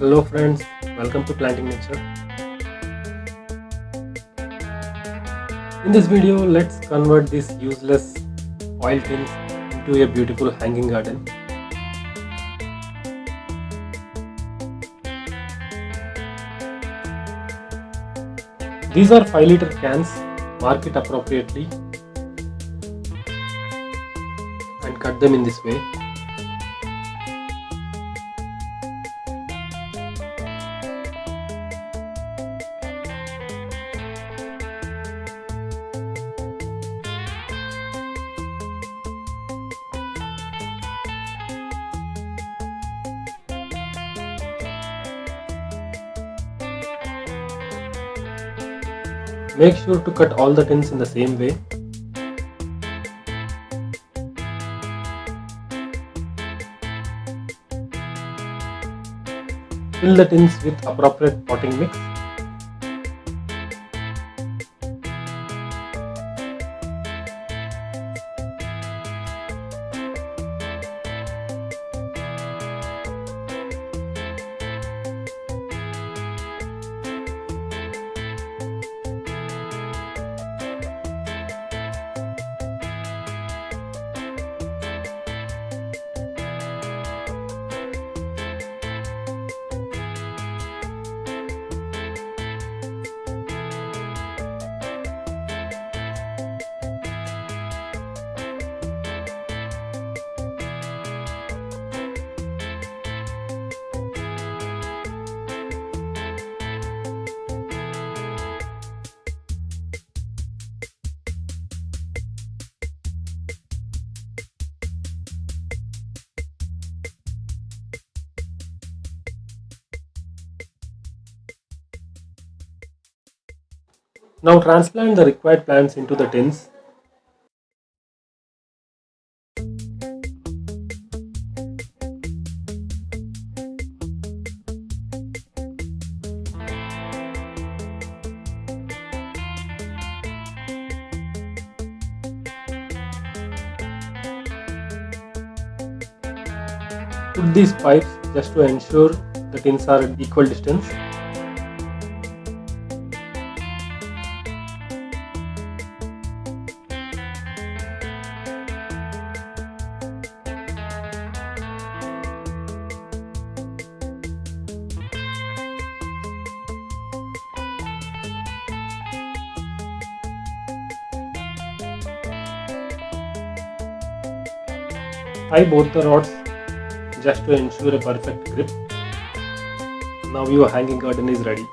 Hello friends, welcome to Planting Nature. In this video, let's convert these useless oil tins into a beautiful hanging garden. These are 5-liter cans, mark it appropriately and cut them in this way. Make sure to cut all the tins in the same way. Fill the tins with appropriate potting mix. Now transplant the required plants into the tins. Put these pipes just to ensure the tins are at equal distance. Tie both the rods just to ensure a perfect grip. Now your hanging garden is ready.